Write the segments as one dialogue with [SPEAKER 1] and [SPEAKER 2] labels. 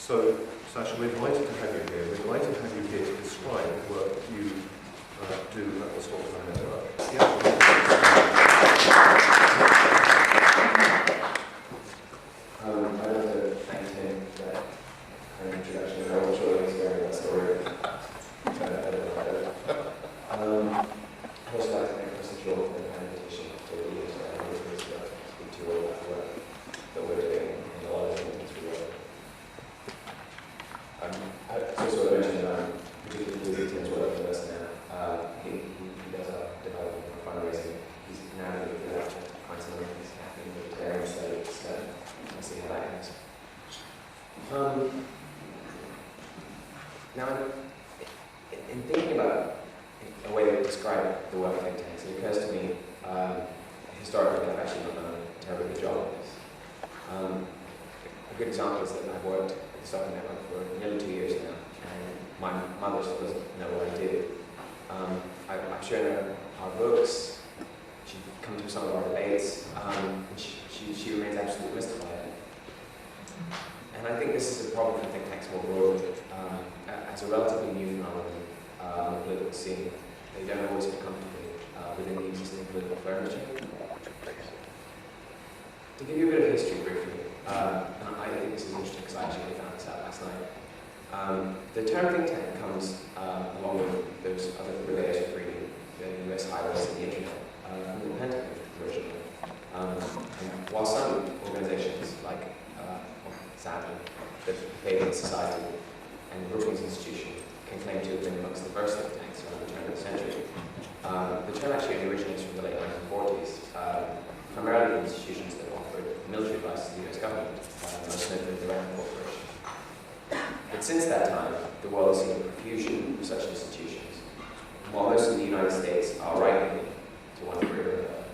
[SPEAKER 1] So, Sacha, we're delighted to have you here. We're delighted to have you here to describe the work you do at the Scotland Network.
[SPEAKER 2] I'd like to thank Tim for that kind of introduction. I'm sure he's hearing that story. I'd also like to thank Chris and Joel for the kind invitation to the leaders and to speak to you all about the work that we're doing and a lot of things we work. I also mentioned particularly pleased Tim's work with us now. He does our development and fundraising. He's now looking for that to find some of things happening with the area studies. We'll see how that goes. Now, in thinking about a way to describe the work of think tanks, it occurs to me historically I've actually not done a terribly good job of this. A good example is that I've worked at the Stockholm Network for nearly 2 years now, and my mother still doesn't know what I did. I've shown her our books, she's come to some of our debates, and she remains absolutely mystified. And I think this is a problem for think tanks more broadly. As a relatively new phenomenon on the political scene, they don't always fit comfortably within the existing political furniture. To give you a bit of history briefly, and I think this is interesting because I actually found this out last night. The term think tank comes along with those other purveyors of freedom, the US highways and the internet, from the Pentagon originally. And while some organizations like Sacha, the Fabian Society, and the Brookings Institution can claim to have been amongst the first think tanks around the turn of the century, the term actually originates from the late 1940s, primarily from institutions that offered military advice to the US government, most notably the Rand Corporation. But since that time, the world has seen a profusion of such institutions. And while most in the United States are right-leaning to one degree or another,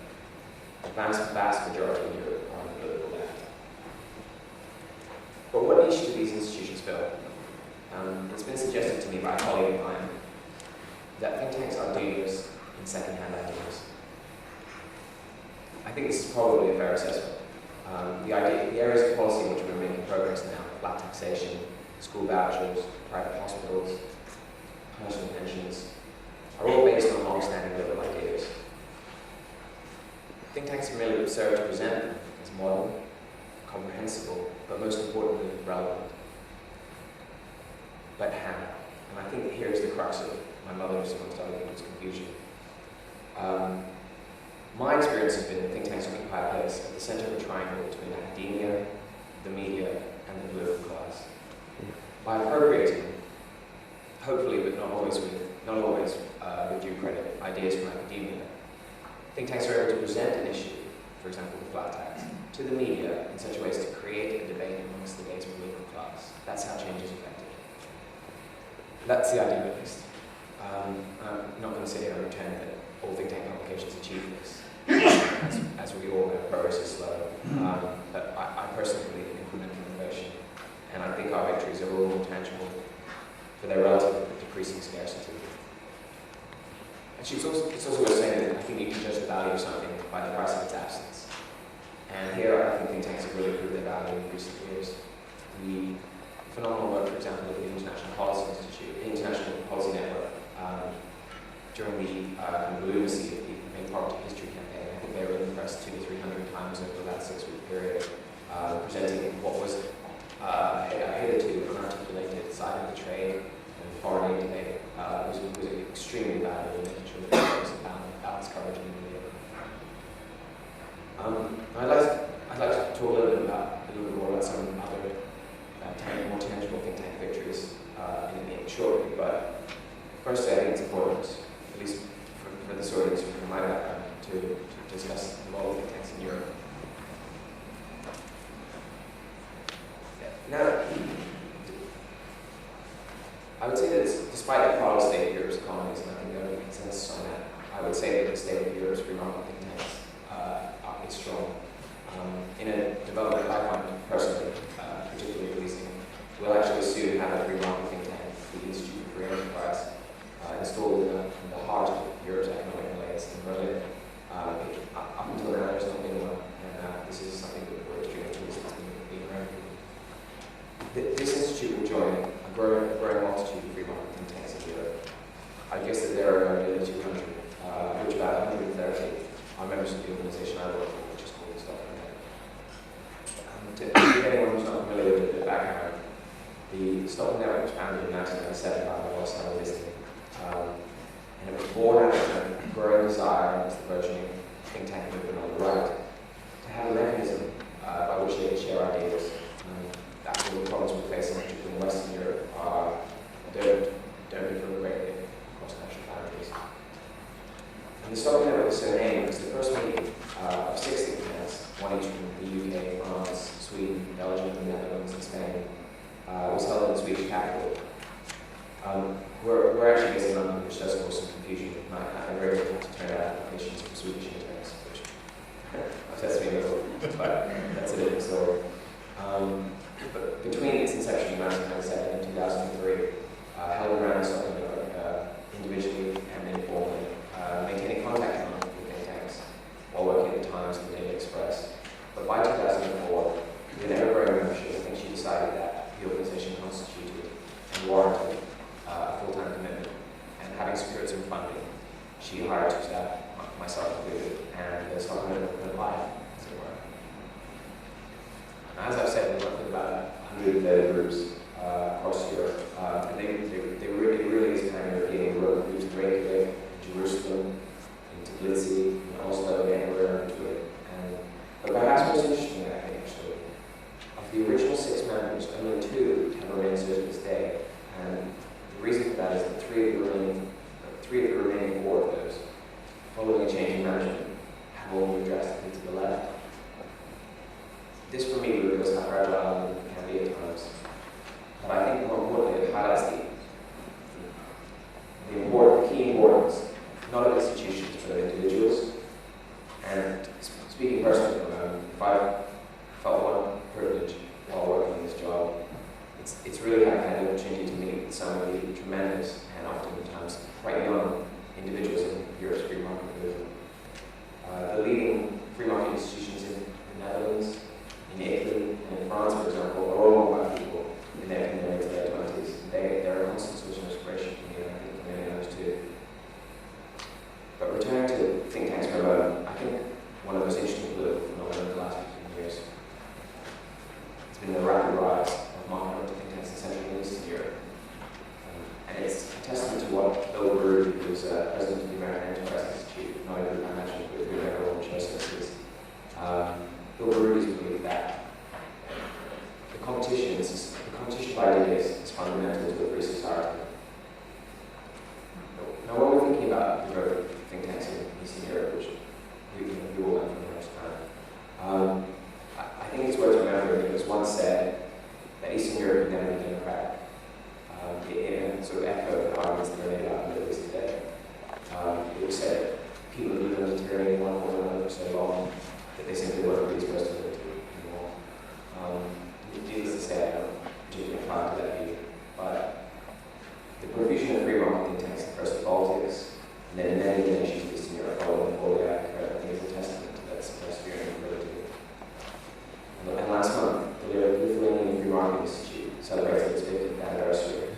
[SPEAKER 2] the vast majority in Europe are on the political left. But what niche do these institutions fill? It's been suggested to me by a colleague of mine that think tanks are dealers in second-hand ideas. I think this is probably a fair assessment. The areas of policy in which we're making progress now, flat taxation, school vouchers, private hospitals, personal pensions, are all based on long-standing liberal ideas. Think tanks merely serve to present them as modern, comprehensible, but most importantly, relevant. But how? And I think here's the crux of my mother's, amongst other people's, confusion. My experience has been that think tanks occupy a place at the center of a triangle between academia, the media, and the political class. By appropriating, hopefully, but not always with due credit, ideas from academia, think tanks are able to present an issue, for example, the flat tax, to the media in such ways to create a debate amongst the day's political class. That's how change is effected. That's the idea, at least. I'm not going to sit here and pretend that all think tank publications achieve this. As we all know, progress is slow. But I personally believe in incremental innovation, and I think our victories are all more tangible for their relative decreasing scarcity. Actually, it's also worth saying that I think you can judge the value of something by the price of its absence. And here, I think think tanks have really proved their value in recent years. The phenomenal work, for example, of the International Policy Institute, the International Policy Network, during the lunacy of the Main Poverty History campaign. I think they were in the press 200 to 300 times over that 6-week period, presenting what was a hitherto unarticulated side of the trade and foreign aid debate. It was extremely valuable in making sure that there was a balanced coverage in the media. I'd like to talk a little bit more about some other more tangible think tank victories shortly, but first I think it's important, at least for this audience from my background, to discuss the role of think tanks in Europe. Now, I would say that despite the flawed state of Europe's economies, and I think there would be consensus on that, I would say that the state of Europe's free market think tanks is strong. In a development I find personally particularly pleasing, we'll actually soon have a free market think tank, the Institute for Free Enterprise, installed in the heart of Europe's economic malaise in Berlin. Up until now, there's not been one, and this is something that we're extremely pleased has been around. This institute growing multitude of free market think tanks in Europe. I guess that there are only 200, which about 130 are members of the organisation I work for, which is called the Stockholm Network. To give anyone who's not familiar with the background, the Stockholm Network was founded in 1997 by the Royal Disney, and it was born out of a growing desire amongst the burgeoning think tank movement on the right to have a mechanism by which they could share ideas. Actually, the problems we're facing, particularly in Western Europe, don't differ greatly across national boundaries. And the Stockholm Network was so named because the first meeting of 6 think tanks, one each from the UK, France, Sweden, Belgium, the Netherlands, and Spain, was held in the Swedish capital. We're actually based in London, which does cause some confusion. I very difficult to turn out applications for Swedish interns, which upsets me a little, but that's a different story. But between its inception in 1997 and 2003, held around the Stockholm Network individually and informally, maintaining contact with think tanks while working at the Times and the Daily Express. But by 2004, with an ever-growing membership, I think she decided that the organisation constituted and warranted a full-time commitment. And having secured some funding, she hired 2 staff, myself included, and the Stockholm Network went live, as it were. As I've said, we work with about 130 groups across Europe, and they really is pan-European. We work with groups in Reykjavik, in Jerusalem, in Tbilisi, in Oslo, and everywhere in between. But perhaps most interesting, I think, actually, of the original 6 members, only 2 have remained so to this day. And the reason for that is that 3 of the remaining 4 of those, following a change in management, have all moved drastically to the left. This, for me, reveals how fragile it can be at times. But I think more importantly, it highlights the key importance, not of institutions, but of individuals. And speaking personally, if I felt one privilege while working in this job, it's really having had the opportunity to meet some of the tremendous and oftentimes quite young individuals in Europe's free market movement. The leading free market institutions in the Netherlands, in Italy, and in France, for example, are all owned by people in their mid to late 20s. They're a constant source of inspiration for me, and I think for many others too. But returning to think tanks for a moment, I think one of the most interesting political phenomena in the last 15 years has been the rapid rise of market think tanks in Central and Eastern Europe. And it's a testament to what Bill Brewer, who was president of the American Enterprise Institute, not even I mentioned, but who everyone shows us, Bill Brewer's believe that the competition of ideas is fundamental to a free society. Now, when we're thinking about the growth of think tanks in Eastern Europe, which we all learn from the first time, I think it's worth remembering that it was once said that Eastern Europe would never be democratic. And sort of echo the arguments that are made about the Middle East today. It was said that people have lived under tyranny one or another for so long that they simply weren't really supposed to live anymore. Needless to say, I don't particularly inclined to that view, but the profusion of free market think tanks in first the Baltics, and then in many nations of Eastern Europe following the Kumaria, I think is a testament to that persevering ability. And last month, the Lithuanian Free Market Institute celebrated its 50th anniversary,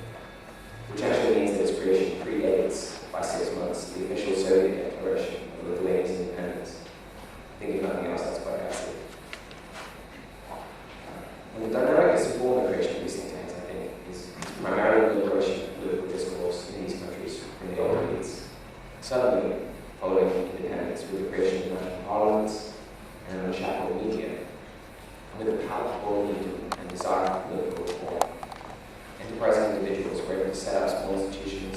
[SPEAKER 2] which actually means that its creation predates by 6 months the official Soviet declaration of Lithuania's independence. I think if nothing else, that's quite classic. And the dynamic that's informed the creation of these think tanks, I think, is primarily the liberation of political discourse in these countries from the old elites. Suddenly, following independence, with the creation of national parliaments and an unshackled media, and with a palpable need and desire for political reform, enterprising individuals were able to set up small institutions,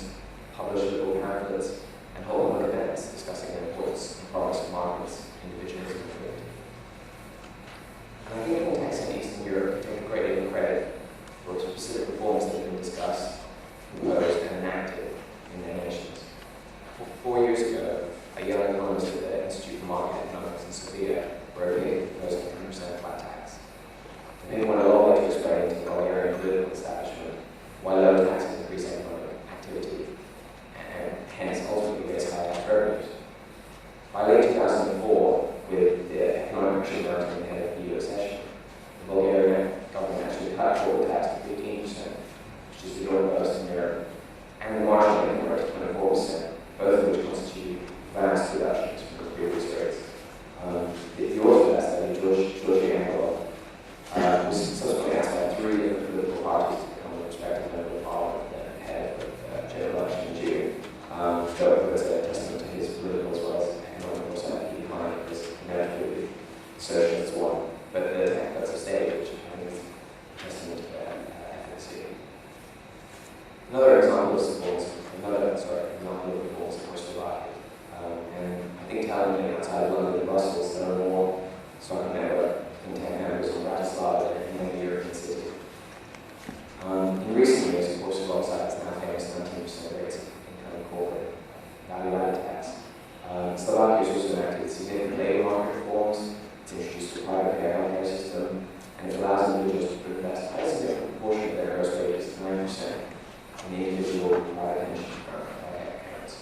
[SPEAKER 2] publish little pamphlets, and hold public events discussing the importance and progress of markets, individualism, and trade. And I think think tanks in Eastern Europe take a great deal of credit for specific reforms that have been discussed, proposed, and enacted in their nations. 4 years ago, a young economist at the Institute for Market Economics in Sofia wrote a proposal for 10% flat tax. And they went a long way to explain to the Bulgarian political establishment why low taxes increase economic activity and hence ultimately raise high tax revenues. By late 2004, with the economic action mounting ahead of the US session, the Bulgarian government actually cut corporate tax to 15%, which is assertion is one, but the tech cuts have stayed, which I think is testament to their efficacy. Another example of example of reforms, of course, the market. And I think telling outside of London and Brussels, there are more Sacha network content members in Bratislava than in any European city. In recent years, of course, alongside its now famous 19% rates of income corporate value-added tax, Slovakia has also enacted significant labour market reforms. It's introduced a private pay healthcare system, and it allows individuals to invest a significant proportion of their gross wages, 9%, in the individual private pension accounts.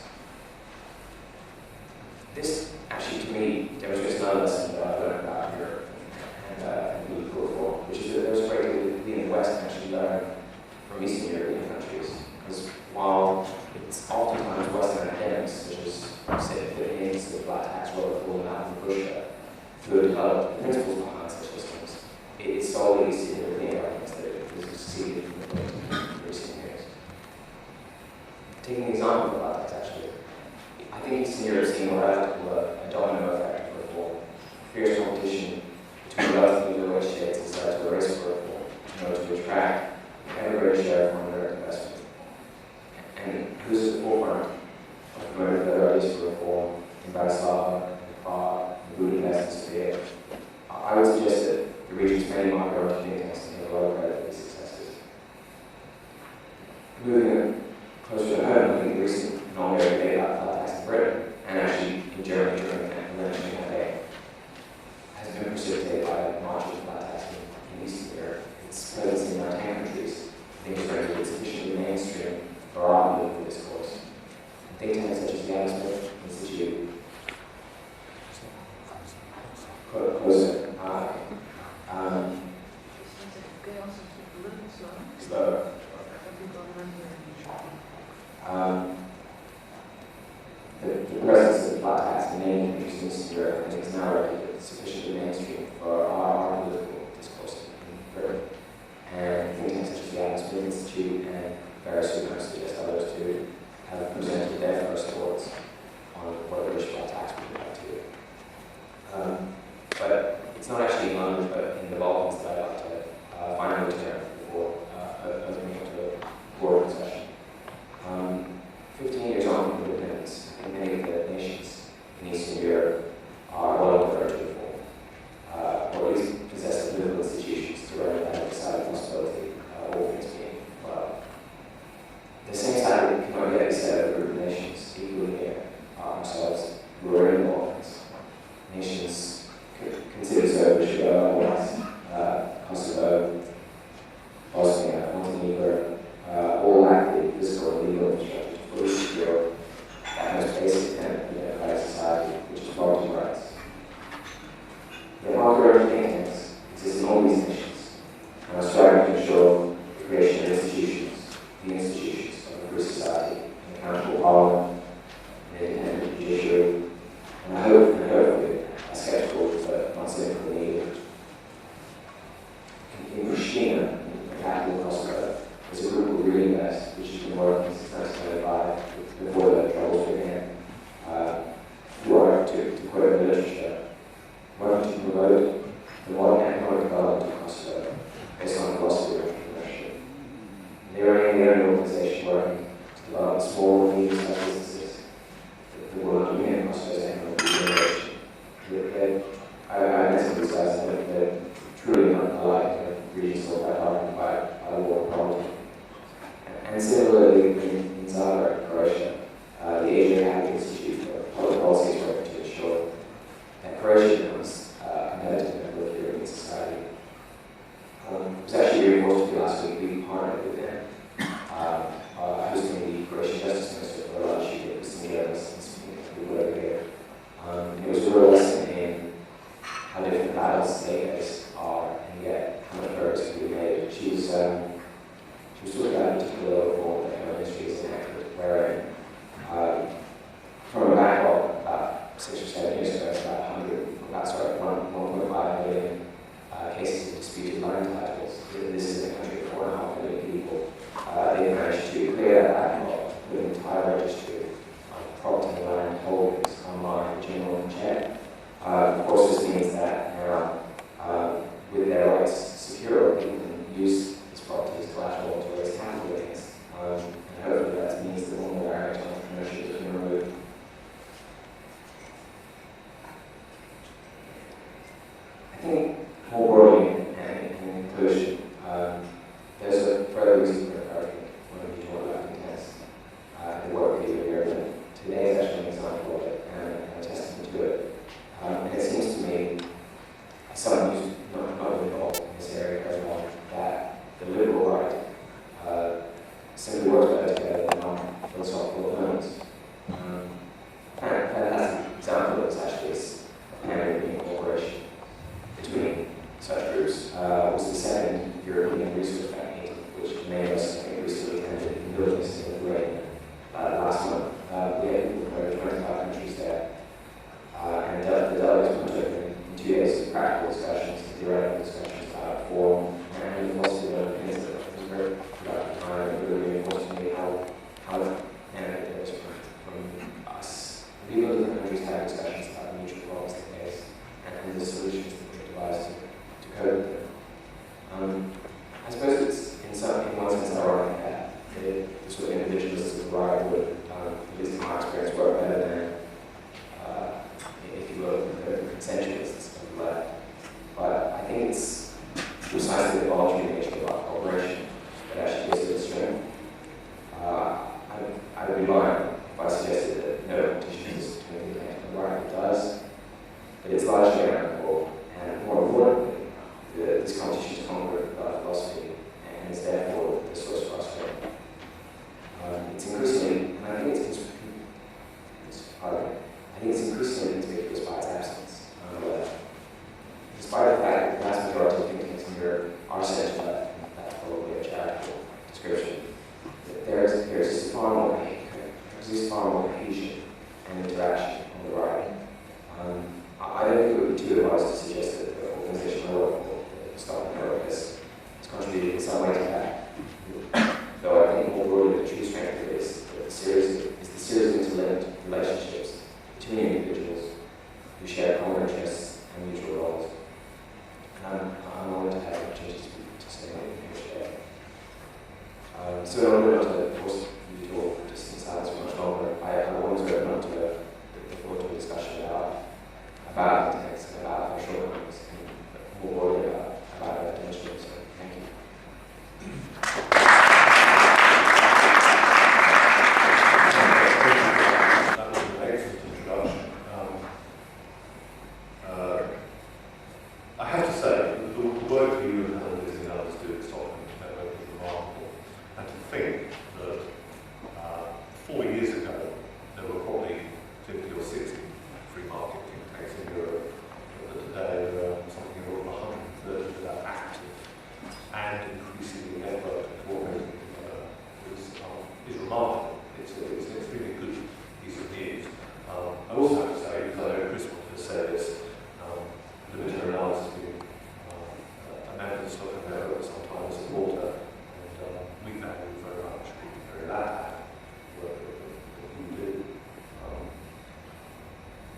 [SPEAKER 2] This actually, to me, demonstrates another lesson that I've learned about Europe and political reform, which is that there's a great deal that we in the West can actually learn from Eastern European countries. Because while it's oftentimes Western academics, such as, say, the Philippines, the black tax reform out of Russia, who have developed the principles behind such systems, it's solely Eastern European arguments that it has succeeded in recent years. Taking an example of black tax, actually, I think Eastern Europe has seen a domino effect of reform. Fierce competition between relatively low wage states has led to a race for reform in order to attract an ever-greater share of foreign direct investment. And who's at the forefront of promoting further ideas for reform in Bratislava, in Prague, in Budapest, and Seville? I would suggest that the region's many market-oriented think tanks can take a lot of credit for these successes. Moving closer to home, I think the recent non-merit debate about flat tax in Britain, and actually in Germany during the election campaign, has been precipitated by a march of flat tax in Eastern Europe. Its presence in around 10 countries, I think, is rendered sufficiently mainstream for our political discourse. Think tanks such as the Adam Smith Institute, closer. Slower. The presence of flat tax in many countries in Eastern Europe, I think, is now already sufficiently mainstream for our political discourse in Britain. And think tanks such as the Adam Smith Institute and various universities, others too, have presented their first thoughts on what a British flat tax would look like to. But it's not actually in London, but in the Balkans that I'd like to finally return before opening up to a broader discussion. 15 years on from independence, I think many of the nations in Eastern Europe are well on the verge of reform, or at least possess the political institutions to run that exciting possibility, all things being well. The same standard cannot yet be said of a group of nations equally here, ourselves, who are in the Balkans. Nations considered so should go otherwise. Kosovo, Bosnia, Montenegro, all lack the physical and legal infrastructure to fully secure that most basic tenet of a democratic society, which is property rights. Yet market-oriented think tanks exist in all these nations, and are striving to ensure the creation of the institutions of a free society, an accountable parliament, an independent judiciary, and I hope and hopefully a skeptical but not cynical needed. In Pristina, the capital of Kosovo, there's a group called Reinvest, which has been working since 1995, before the troubles began, who are, to quote the literature, working to promote the modern economic development of Kosovo based on the philosophy of entrepreneurship. They are the only organization working to develop small and medium-sized businesses that will underpin Kosovo's economic regeneration. I met some of these guys, and they're truly unlike regions still quite hard by the war of poverty. And similarly, in Zagreb, Croatia, the Asian Academic Institute for Public Policy is working to ensure that Croatia becomes a competitive member of European society. It was actually really fortunate last week we partnered with them. I was going to be Croatian Justice Minister for a lunch. It was to meet us and people over here. It was a real lesson in how different battles they face are, and yet how much progress can be made. She was talking about a particular reform that her ministry is enacted, wherein from a backlog about 6 or 7 years ago, it's about 100 but it's largely amicable, and more importantly, this competition is conquered by philosophy, and is therefore the source for us strength. It's increasingly, and I think it's increasingly conspicuous by its absence on the left. Despite the fact that the vast majority of think tanks in Europe are centre-left, and that's probably a charitable description, there exists far more cohesion and interaction on the right. I don't think it would be too advised to suggest that the organisation I work for, the Stop Europe, has contributed in some way to that. Though I think more broadly the true strength of it is the series of interlinked relationships between individuals who share common interests and mutual goals. And I'm honoured to have the opportunity to stay here today. So in order not to force you to talk just in silence for much longer, I wanted to open up to the floor to a discussion about the text, about our shortcomings, and more broadly about our potential. So thank you.
[SPEAKER 1] That was an excellent introduction. I have to say, the work you and Helen and others do at Stockholm Network is remarkable. And to think that 4 years ago, there were probably 50 or 60 free market think tanks in Europe, but that today there are something over 130 that are active and increasingly networked and coordinating is remarkable. It's an extremely good piece of news. I also have to say, because I know Chris wanted to say this, libertarian analysis has been a member of the Stockholm Network, sometimes a supporter, and we value very much, very glad work that you do.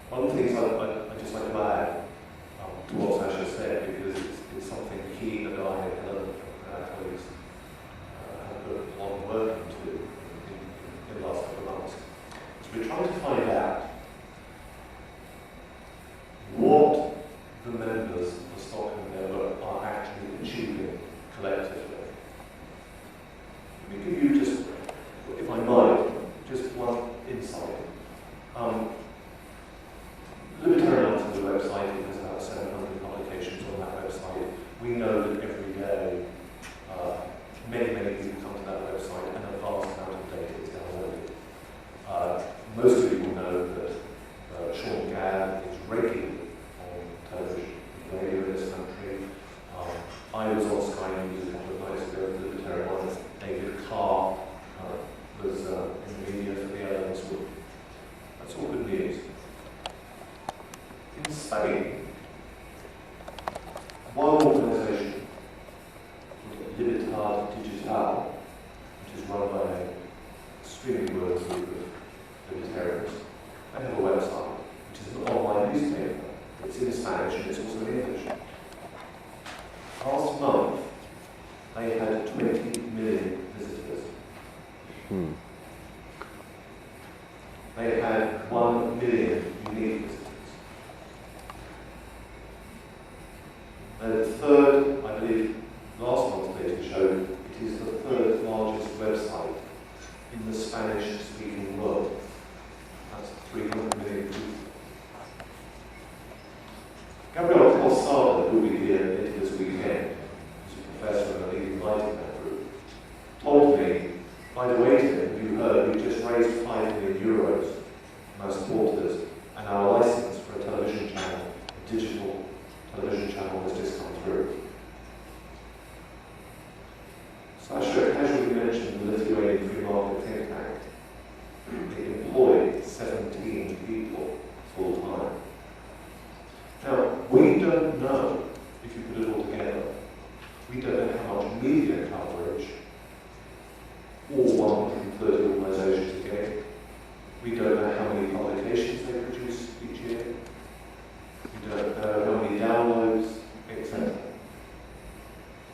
[SPEAKER 1] One of the things I'd just like to add to what Sacha said, because it's something key that I and Helen and our colleagues have put a lot of work into in the last couple of months. So we're trying to find out what the members of the Stockholm Network are actually achieving collectively. Let me give you just, if I might, just one insight. Libertarian Arts is a website. It has about 700 publications on that website. We know that every day many people come to that website and a vast amount of data is downloaded. Most of you will know that Sean Gadd is regularly on television and radio in this country. I was on Sky News a couple of nights ago for the Libertarian Arts. David Carr was in the media for the Alliance Group. That's all good news. In Spain, one organisation, Libertad Digital, which is run by an extremely worthy group of libertarians, they have a website, which is an online newspaper. It's in Spanish and it's also in English. Last month, they had 20 million visitors. They had 1 million unique visitors. And the third, I believe, last month's data showed it is the third largest website in the Spanish-speaking world. That's 300 million people. Gabriel Calzada, who will be here later this weekend, who's a professor and a leading light in that group, told me, by the way, Tim, you heard we just raised 5 million euros from our supporters, and our license for a television channel, a digital television channel, has just come through. Sacha casually mentioned the Lithuanian Free Market think tank. They employed 17 people full time. Now, we don't know, if you put it all together, we don't know how much media coverage all 130 organisations get. We don't know how many publications they produce each year. We don't know how many downloads, etc.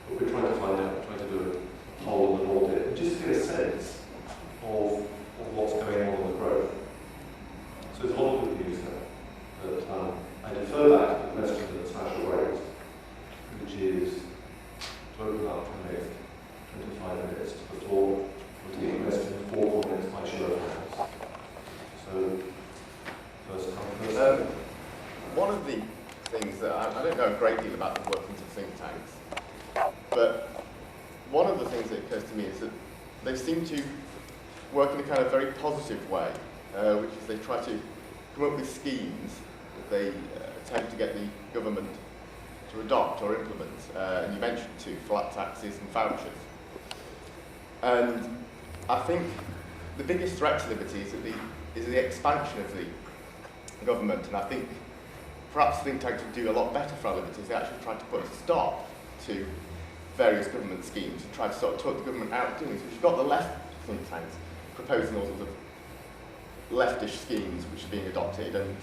[SPEAKER 1] But we're trying to find out, trying to do a poll and audit, and just get a sense of what's going on in the growth. So there's a lot of good news there. But I defer that to the question that Sacha raised, which is to open up for the next 25 minutes to the floor. We'll take questions, 4 comments by show of hands. So, first come, first served.
[SPEAKER 3] One of of the things that I don't know a great deal about the workings of think tanks, but one of the things that occurs to me is that they seem to work in a kind of very positive way, which is they try to come up with schemes that they attempt to get the government to adopt or implement. And you mentioned two, flat taxes and vouchers. And I think the biggest threat to liberty is the expansion of the government, and I think perhaps think tanks would do a lot better for our liberties. They actually try to put a stop to various government schemes and try to sort of talk the government out of doing this. You've got the left think tanks proposing all sorts of leftish schemes which are being adopted and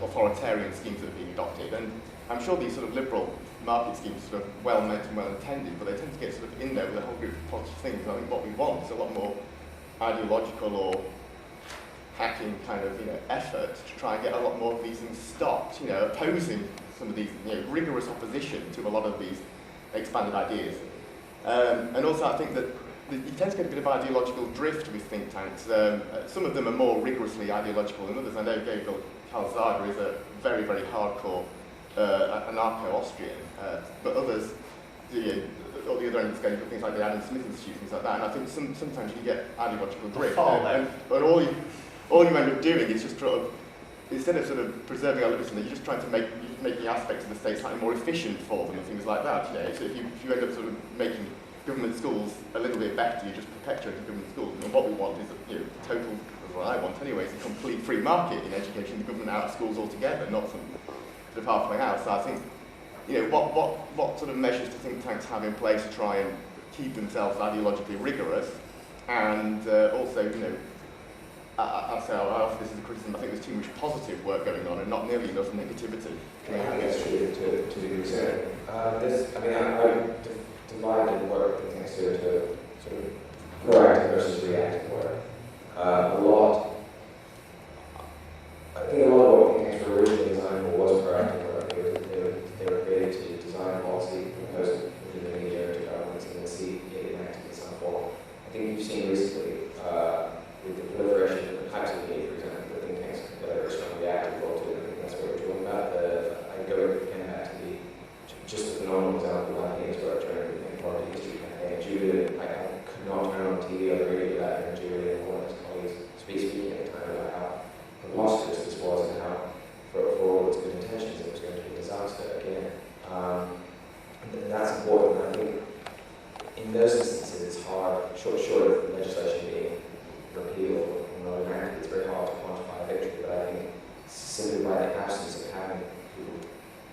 [SPEAKER 3] authoritarian schemes that are being adopted. And I'm sure these sort of liberal market schemes are sort of well meant and well intended, but they tend to get sort of in there with a whole group of positive things. And I think what we want is a lot more ideological or hacking kind of effort to try and get a lot more of these things stopped. Opposing some of these rigorous opposition to a lot of these expanded ideas. And also I think that you tend to get a bit of ideological drift with think tanks. Some of them are more rigorously ideological than others. I know Gabriel Calzada is a very, very hardcore anarcho-Austrian, but others, or the other end of the scale, you've got things like the Adam Smith Institute, things like that, and I think sometimes you get ideological drift. But all you end up doing is just sort of, instead of sort of preserving our liberty, you're just trying to make the aspects of the state slightly more efficient for them and things like that. So if you end up sort of making government schools a little bit better, you're just perpetuating government schools. And what we want is total, what I want anyway, is a complete free market in education, the government out of schools altogether, not some sort of halfway house. So I think, what sort of measures do think tanks have in place to try and keep themselves ideologically rigorous, and also, I offer this as a criticism, I think there's too much positive work going on and not nearly enough negativity.
[SPEAKER 2] I think that's true to the extent. I divide the work think tanks into sort of proactive versus reactive work. I think a lot of what think tanks were originally designed for was proactive work. They were created to design policy, propose it within the media to governments, and then see it enacted in some form. I think you've seen recently with the proliferation of different types of media, for example, the think tanks have a very strong reactive role to it. I think that's what we're talking about. I go again back to just a phenomenal example of Ian's work during the Party History campaign. Julian, I could not turn on TV or the radio without hearing Julian and one of his colleagues speaking at the time about how preposterous this was and how, for all its good intentions, it was going to be a disaster again. And that's important. I think in those instances it's hard, short of legislation being repealed or not enacted, it's very hard to quantify a victory, but I think simply by the absence of having people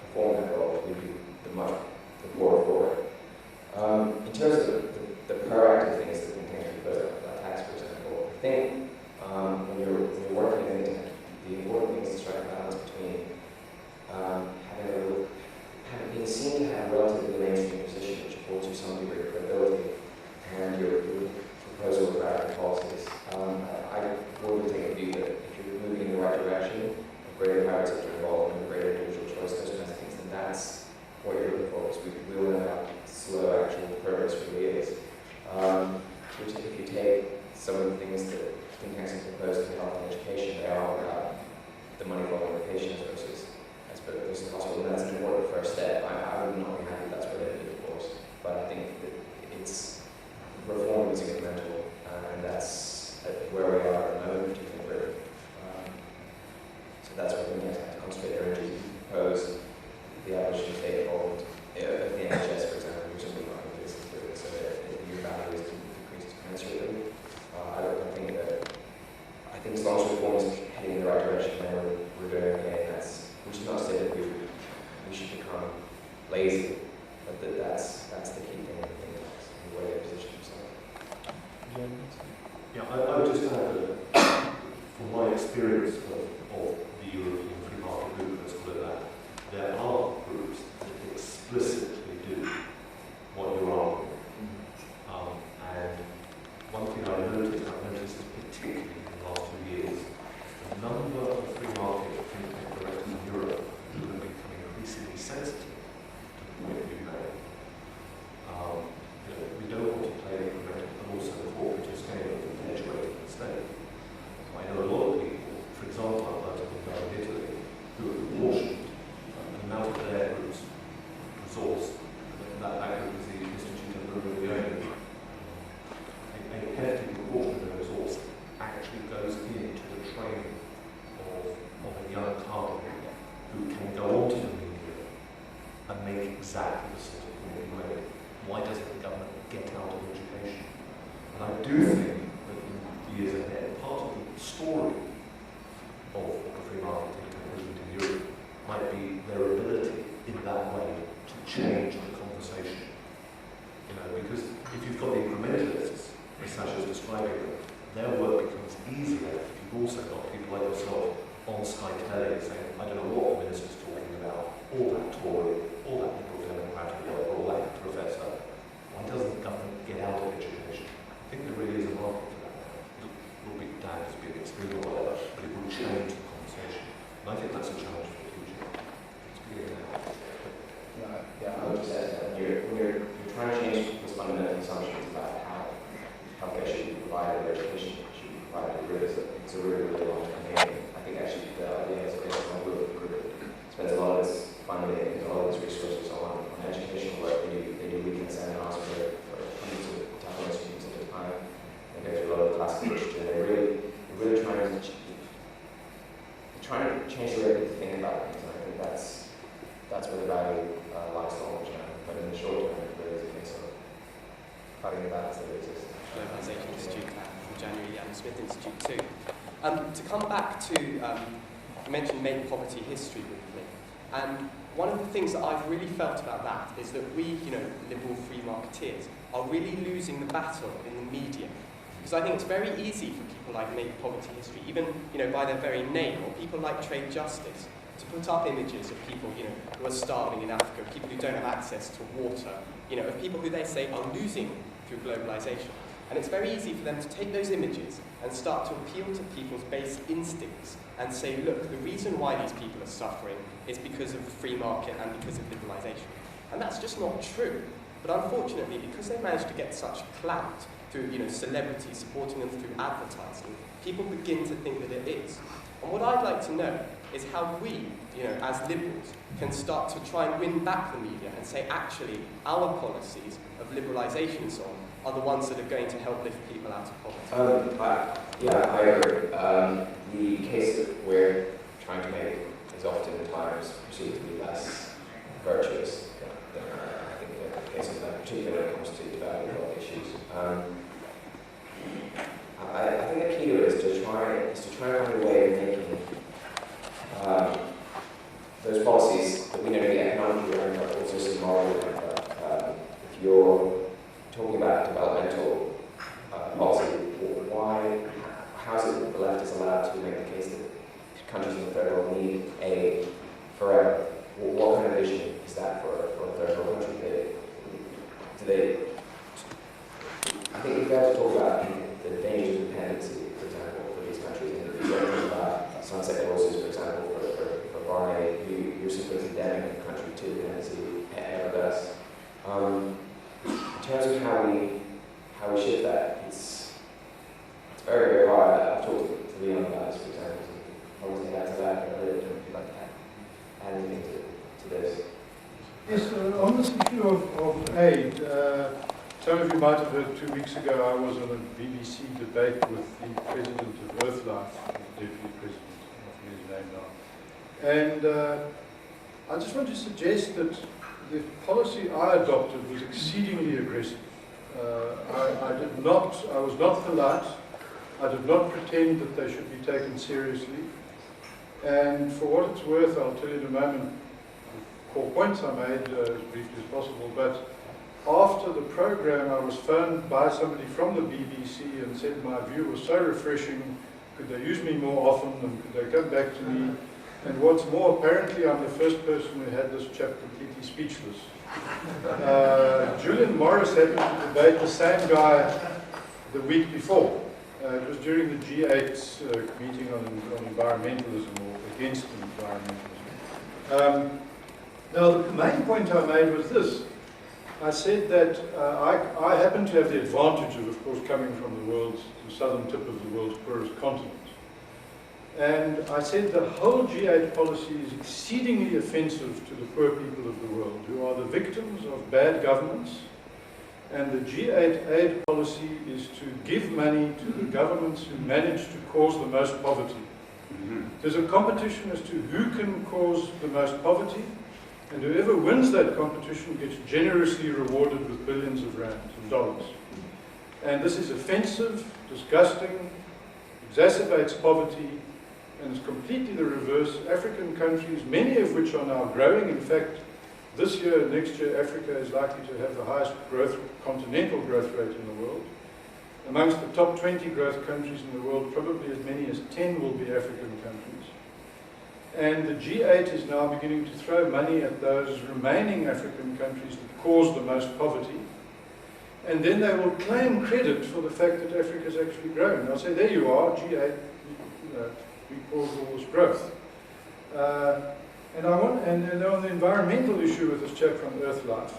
[SPEAKER 2] perform that role, we'd be the more for it. In terms of the proactive things that think tanks propose, like tax, for example, I think when you're working in a think tank, the important thing is to strike a balance between being seen to have a relatively mainstream position which affords you some degree of credibility, and your proposal of radical policies. I would take a view that if you're moving in the right direction, a greater private sector involvement, a greater individual choice, those kinds of things, then that's what you're looking for, because we will know how slow actual progress really is. Which if you take some of the things that think tanks have proposed in health and education, they are about the money following the patient versus the hospital, and that's an important first step. I would not be happy that's what it is, of course, but I think that it's reform is incremental, and that's where we are at the moment, particularly in Britain. So that's where we have to concentrate their energy to propose the abolition of state-owned of the NHS, for example, which is not going to listen to it, so that your value is decreased commensurately. I think as long as reform is heading in the right direction, then we're doing okay. Which is not to say that we should become lazy, but that's the key thing. I think that's the way they position themselves.
[SPEAKER 1] Yeah, I would just add that from my experience of the European free market movement, let's put it that, there are groups that explicitly do what you're arguing. And one thing I've noticed particularly in the last 2 years, the number of free market think tank directors in Europe who are becoming increasingly sensitive to the point exactly the sort of point you made. Why doesn't the government get out of education? And I do think that in the years ahead, part of the story of the free market dictatorship in Europe might be their ability in that way to change the conversation. You know, because if you've got the incrementalists, as Sacha is describing them, their work becomes easier if you've also got people like yourself on Sky Telly saying, I don't know what the minister's talking about, all that Tory, all that Liberal Democratic, all that professor. Why doesn't the government get out of education? I think there really is a market for that now. It will be down to be an extreme or whatever, but it will change the conversation. And I think that's a challenge for the future. It's clear now.
[SPEAKER 2] Yeah, I would just add that when you're trying to change people's fundamental assumptions about how healthcare should be provided, or education should be provided, it's a really, really long-term game. I think actually the idea is based on a group spends a lot of its funding and a lot of its resources on educational work. They do weekend seminars for hundreds of Italian students at a time. They go through a lot of classical literature. They're really trying to change the way people think about things. And I think that's where the value lies long term. But in the short term, it really is a case of fighting the balance that exists.
[SPEAKER 4] Globalisation Institute from January, the Adam Smith Institute too. To come back to, you mentioned main poverty history briefly, and one of the things that I've really felt about that is that we, liberal free marketeers, are really losing the battle in the media. Because I think it's very easy for people like Make Poverty History, even by their very name, or people like Trade Justice, to put up images of people who are starving in Africa, people who don't have access to water, of people who they say are losing through globalisation. And it's very easy for them to take those images and start to appeal to people's base instincts and say, look, the reason why these people are suffering is because of the free market and because of liberalisation. And that's just not true. But unfortunately, because they managed to get such clout through celebrities supporting them through advertising, people begin to think that it is. And what I'd like to know is how we, as liberals, can start to try and win back the media and say, actually, our policies of liberalisation and so on are the ones that are going to help lift people out of poverty.
[SPEAKER 2] I agree. The case that we're trying to make is oftentimes perceived to be less virtuous than I think the case of that, particularly when it comes to developing health issues. I think the key to it is to try and find a way of making those policies that we know to be economically right, but also morally right. If you're talking about developmental policy, how is it that the left is allowed to make the case that countries in the third world need aid forever? What kind of vision is that for a third world country? I think we've got to talk about the dangers of dependency, for example, for these countries, and if you're talking about sunset clauses, for example, for foreign aid, you're simply condemning a country to dependency ever less. In terms of how we shift that, it's very, very hard. I've talked to Leon about this, for example, and obviously that's allowed, but I really don't feel like add anything to this.
[SPEAKER 5] Yes, on this issue of aid, some of you might have heard 2 weeks ago I was on a BBC debate with the president of Earthlife, the deputy president, I forget his name now. And I just want to suggest that the policy I adopted was exceedingly aggressive. I was not polite. I did not pretend that they should be taken seriously. And for what it's worth, I'll tell you in a moment the core points I made as briefly as possible. But after the program, I was phoned by somebody from the BBC and said my view was so refreshing, could they use me more often and could they come back to me? And what's more, apparently I'm the first person who had this chap completely speechless. Julian Morris happened to debate the same guy the week before. It was during the G8 meeting on environmentalism or against environmentalism. Now the main point I made was this. I said that I happen to have the advantage of course, coming from the southern tip of the world's poorest continent. And I said the whole G8 policy is exceedingly offensive to the poor people of the world, who are the victims of bad governments. And the G8 aid policy is to give money to the governments who manage to cause the most poverty. There's a competition as to who can cause the most poverty, And whoever wins that competition gets generously rewarded with billions of rands and dollars. And this is offensive, disgusting, exacerbates poverty, and is completely the reverse. African countries, many of which are now growing, in fact, this year and next year, Africa is likely to have the highest continental growth rate in the world. Amongst the top 20 growth countries in the world, probably as many as 10 will be African countries. And the G8 is now beginning to throw money at those remaining African countries that cause the most poverty. And then they will claim credit for the fact that Africa has actually grown. They'll say, there you are, G8, we caused all this growth. And on the environmental issue with this chap from EarthLife,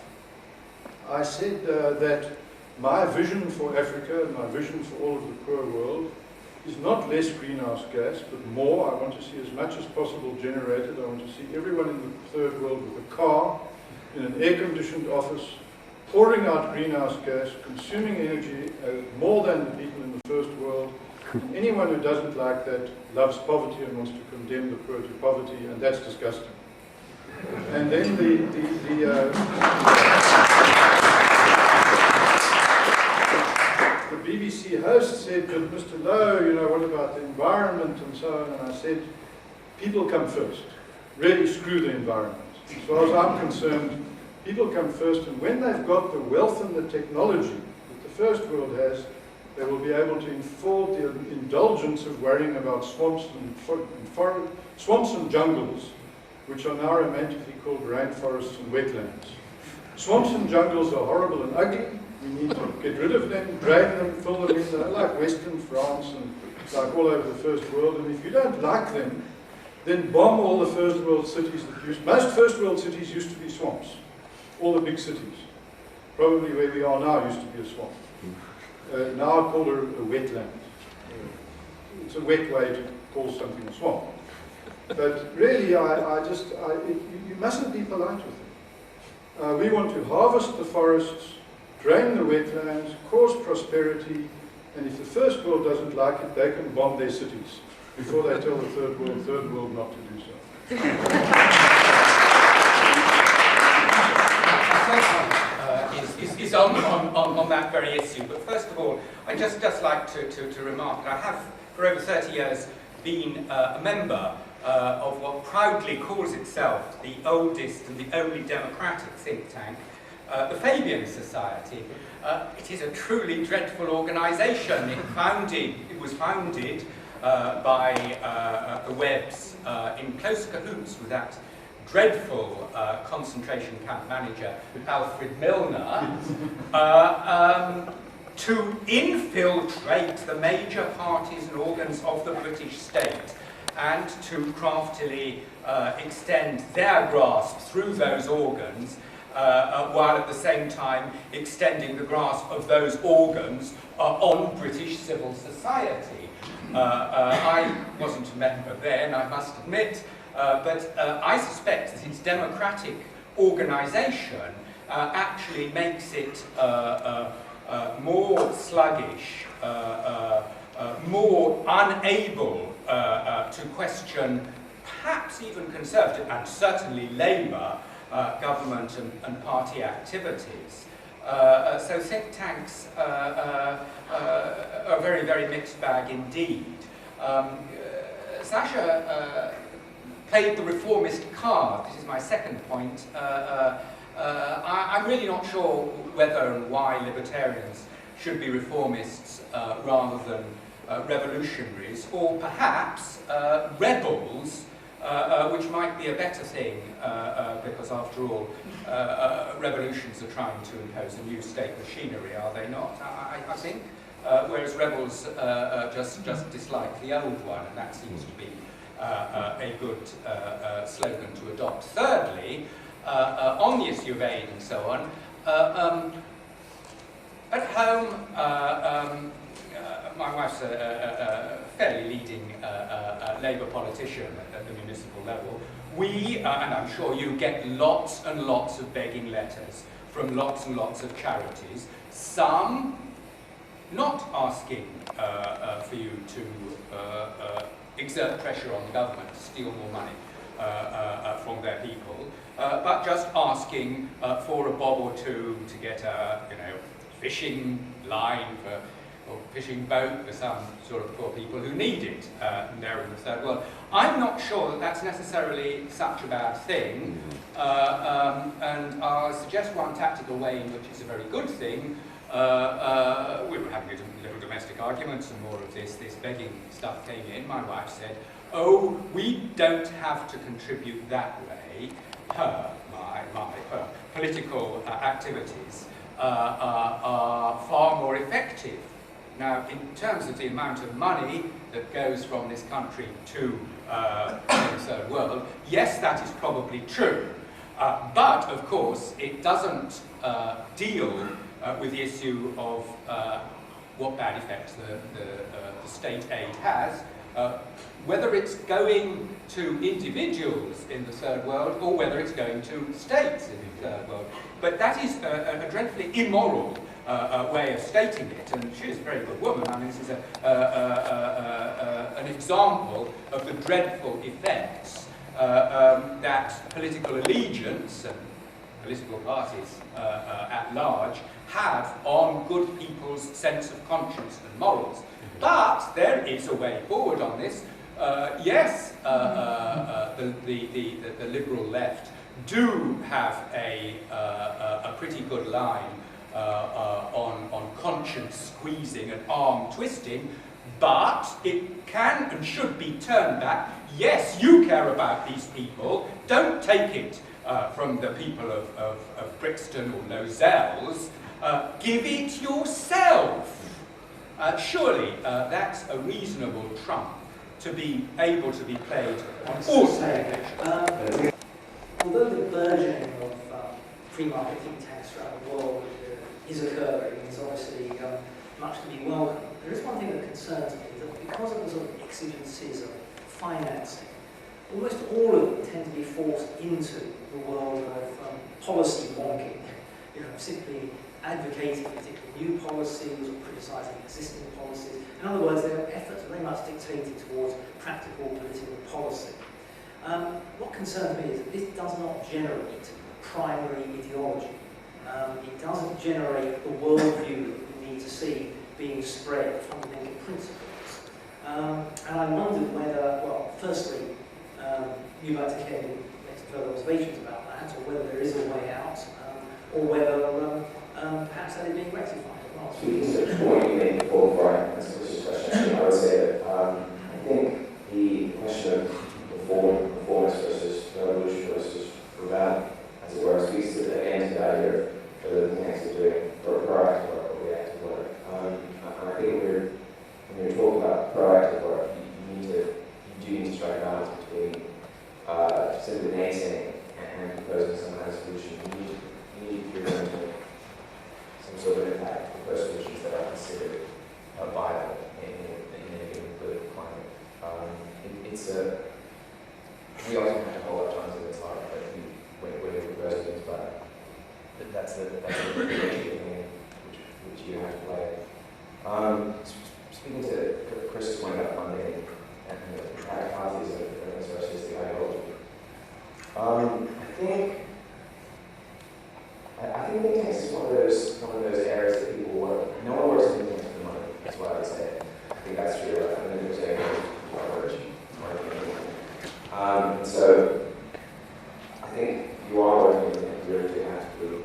[SPEAKER 5] I said that my vision for Africa and my vision for all of the poor world is not less greenhouse gas, but more. I want to see as much as possible generated. I want to see everyone in the third world with a car, in an air-conditioned office, pouring out greenhouse gas, consuming energy more than the people in the first world. And anyone who doesn't like that loves poverty and wants to condemn the poor to poverty, and that's disgusting. And then the BBC host said, but Mr. Lowe, you know, what about the environment and so on? And I said, people come first. Really screw the environment. As far as I'm concerned, people come first, and when they've got the wealth and the technology that the first world has, they will be able to afford the indulgence of worrying about swamps and jungles, which are now romantically called rainforests and wetlands. Swamps and jungles are horrible and ugly. We need to get rid of them, drain them, fill them in. They're like Western France and like all over the first world. And if you don't like them, then bomb all the first world cities that used. Most first world cities used to be swamps. All the big cities. Probably where we are now used to be a swamp. Now I call it a wetland. It's a wet way to call something a swamp. But really, you mustn't be polite with it. We want to harvest the forests, drain the wetlands, cause prosperity, and if the first world doesn't like it, they can bomb their cities before they tell the third world not to do so.
[SPEAKER 6] Is on that very issue. But first of all, I'd just like to remark that I have, for over 30 years, been a member of what proudly calls itself the oldest and the only democratic think tank, the Fabian Society. It is a truly dreadful organisation. It was founded by the Webbs in close cahoots with that dreadful concentration camp manager, Alfred Milner, to infiltrate the major parties and organs of the British state and to craftily extend their grasp through those organs while at the same time extending the grasp of those organs on British civil society. I wasn't a member then, I must admit, but I suspect that its democratic organisation actually makes it more sluggish, more unable to question perhaps even Conservative and certainly Labour government and party activities. So think tanks are a very, very mixed bag indeed. Sacha played the reformist card. This is my second point. I'm really not sure whether and why libertarians should be reformists rather than revolutionaries, or perhaps rebels, which might be a better thing, because after all, revolutions are trying to impose a new state machinery, are they not? I think. Whereas rebels just dislike the old one, and that seems to be a good slogan to adopt. Thirdly, on the issue of aid and so on, at home, my wife's a fairly leading Labour politician at the municipal level. We, and I'm sure you, get lots and lots of begging letters from lots and lots of charities, some not asking for you to exert pressure on the government to steal more money from their people, but just asking for a bob or two to get a fishing line or fishing boat for some sort of poor people who need it there in the third world. I'm not sure that that's necessarily such a bad thing, and I'll suggest one tactical way in which it's a very good thing. We were having a little domestic argument, some more of this begging stuff came in. My wife said, "Oh, we don't have to contribute that way. Her political activities are far more effective." Now, in terms of the amount of money that goes from this country to the third world, yes, that is probably true. But, of course, it doesn't deal with the issue of what bad effects the state aid has, whether it's going to individuals in the third world or whether it's going to states in the third world. But that is a dreadfully immoral way of stating it, and she is a very good woman. I mean, this is an example of the dreadful effects that political allegiance and political parties at large have on good people's sense of conscience and morals. But there is a way forward on this. Yes, the liberal left do have a pretty good line on conscience squeezing and arm twisting, but it can and should be turned back. Yes, you care about these people. Don't take it from the people of Brixton or Lozells. Give it yourself. Surely that's a reasonable trump to be able to be played on all occasions.
[SPEAKER 7] Although the burgeoning of free market think tanks around the world is occurring, is obviously much to be welcomed, there is one thing that concerns me, that because of the sort of exigencies of financing, almost all of them tend to be forced into the world of policy wonking, simply advocating particular new policies or criticising existing policies. In other words, their efforts are very much dictated towards practical political policy. What concerns me is that this does not generate primary ideology. It doesn't generate the worldview that we need to see being spread, fundamental principles. And I wondered whether, well, firstly, you'd like to care to make some further observations about that, or whether there is a way out, or whether perhaps that is being rectified.
[SPEAKER 2] Speaking to the point you made before, Brian, that's a question. I would say that I think the question of reformist versus revolution versus rebellion, as it were, speaks to again to the idea of whether the things are doing proactive work or reactive work. And I think when you're talking about proactive work, you do need to strike a balance between simply naysaying and proposing some kind of solution. You need to present some sort of impact for those solutions that are considered viable in a given political climate. We always have to hold our tongues in this hard, but when you propose things, but that's the game which you have to play. Speaking to Chris's point about funding and the practicalities of it versus the ideology, I think think tanks is one of those areas that people work. No one works in think tanks for money. That's what I would say. I think that's true. I think there's so I think you are working in a really actively,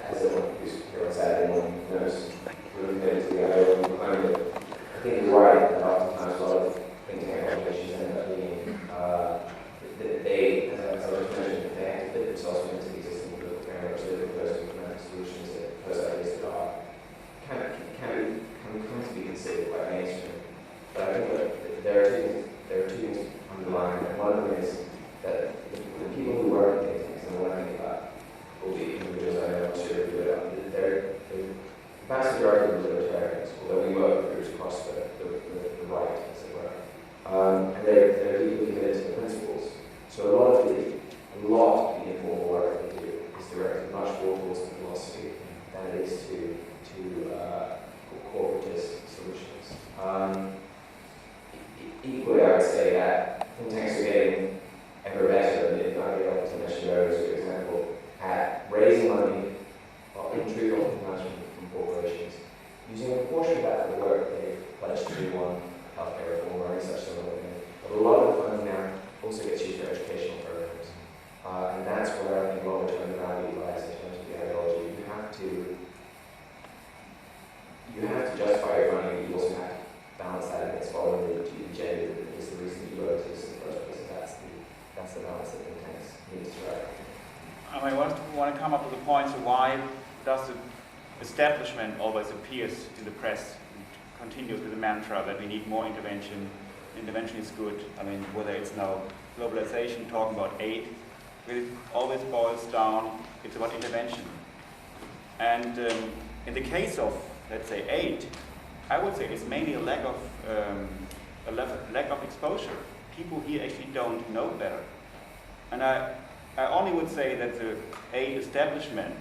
[SPEAKER 2] as everyone who's said, anyone knows, really committed to the idea of climate. I think you're right that oftentimes a lot of think tank organizations end up being they, as I was mentioning, they have to fit themselves into the existing political frameworks. They propose implementing solutions that propose ideas that are can come to be considered quite mainstream. But I think that there are two things underlying, and one of them is that the people who work in think tanks and what I think about will be where I think long-term value lies in terms of the ideology. You have to justify your funding, you also have to balance that against following the agenda that is the reason you go to this in the first place. That's the balance that the text needs to strike.
[SPEAKER 8] I mean, I want to come up with a point, so why does the establishment always appears to the press and continues with the mantra that we need more intervention? Intervention is good. I mean, whether it's now globalization, talking about aid, it always boils down, it's about intervention. And in the case of, let's say, aid, I would say it's mainly a lack of exposure. People here actually don't know better. And I only would say that the aid establishment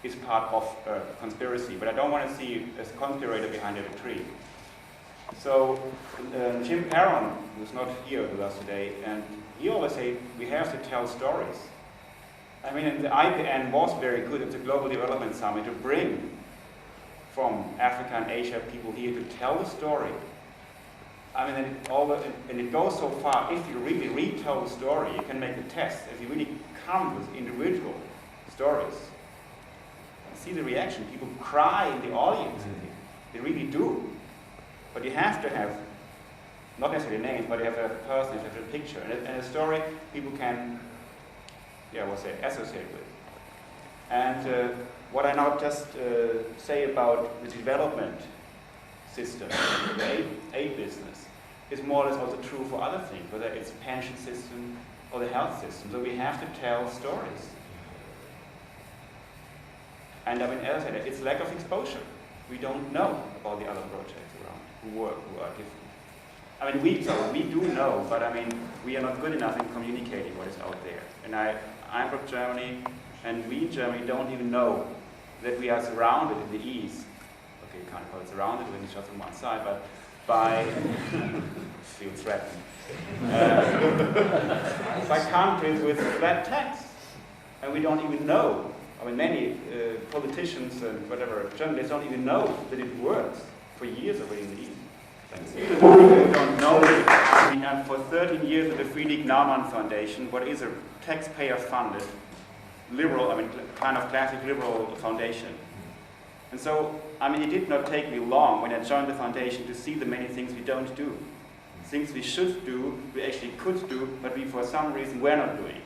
[SPEAKER 8] is part of a conspiracy, but I don't want to see a conspirator behind every tree. So Jim Perron, who's not here with us today, and he always said we have to tell stories. I mean, the IPN was very good at the Global Development Summit to bring from Africa and Asia people here to tell the story. I mean, and it goes so far, if you really retell the story, you can make a test. If you really come with individual stories, and see the reaction. People cry in the audience. They really do. But you have to have, not necessarily names, but you have a person, you have a picture. And a story people can, associate with. And what I now just say about the development system, the aid business, is more or less also true for other things, whether it's the pension system or the health system. So we have to tell stories. And I mean, as I said, it's lack of exposure. We don't know about the other projects around who are different. I mean, we do know, but I mean, we are not good enough in communicating what is out there. And I'm from Germany, and we in Germany don't even know that we are surrounded in the east. Okay, you can't call it surrounded when it's just on one side, but by feel threatened. By countries with flat tax, and we don't even know. I mean, many politicians and whatever journalists don't even know that it works for years already in the east. People don't know it. I mean, I'm for 13 years at the Friedrich Naumann Foundation, what is a taxpayer-funded liberal, I mean, kind of classic liberal foundation. And so, I mean, it did not take me long when I joined the foundation to see the many things we don't do. Things we should do, we actually could do, but we for some reason were not doing.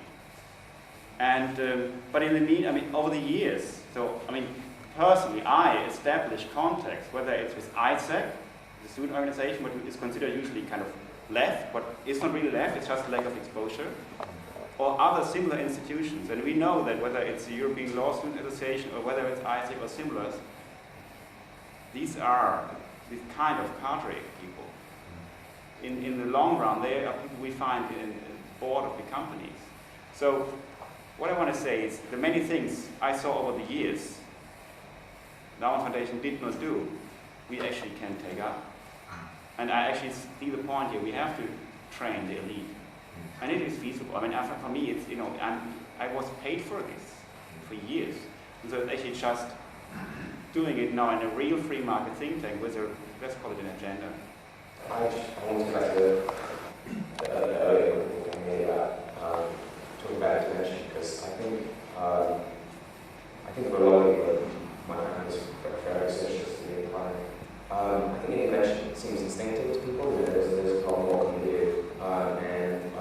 [SPEAKER 8] And, but in the mean, I mean, over the years, so, I mean, personally, I established contacts, whether it's with ISAC, the student organization, what is considered usually kind of left, but it's not really left, it's just lack of exposure, or other similar institutions. And we know that whether it's the European Law Student Association or whether it's ISAC or similars, these are these kind of cadre people. In the long run, they are people we find in the board of the companies. So what I want to say is the many things I saw over the years Naumann Foundation did not do, we actually can take up. And I actually see the point here, we have to train the elite. And it is feasible. I mean, for me, it's, you know, I was paid for this for years. And so it's actually just doing it now in a real free market think tank with a, let's call it an agenda.
[SPEAKER 2] I want to go back to the earlier point we made about talking about intervention, because I think for a lot of people, my mind is very socialist in the economy. I think intervention seems instinctive to people. You know, there's a problem, what can we do? And a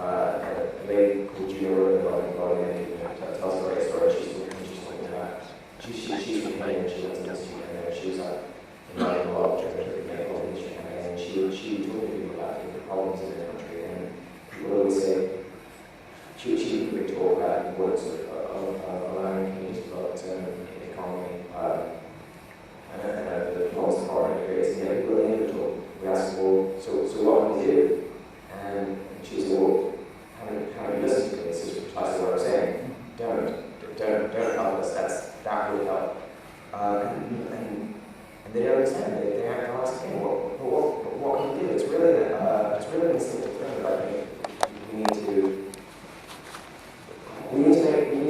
[SPEAKER 2] lady called Julia tells a great story. She's talking about, she's from Kenya, and she went to the institute, and she was like, inviting a lot of German to the medical industry, and she would talk to people about the problems in the country, and people would always say, she would talk about the importance of allowing communities to develop its own economy, and the problems the foreign creates, and people really individual. We asked, well, so what can we do? And she said, well, having listened to me, this is precisely what I'm saying. Don't help us, that would help. And they don't understand. They have to ask, okay, what can we do? It's really an instinctive thing, but I think we need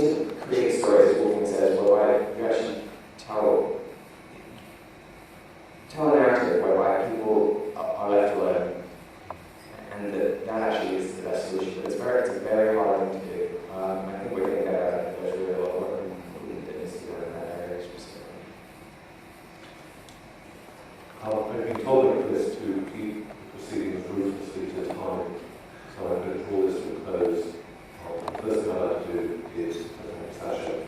[SPEAKER 2] to create stories, as Wolfgang says, whereby you actually tell a narrative whereby people are left alone, and that actually is the best solution. But it's a very hard thing to do. I think we're getting better
[SPEAKER 1] I've been told at this to keep the proceedings ruthlessly to time, so I'm going to draw this to a close. The first thing I'd like to do is to thank Sacha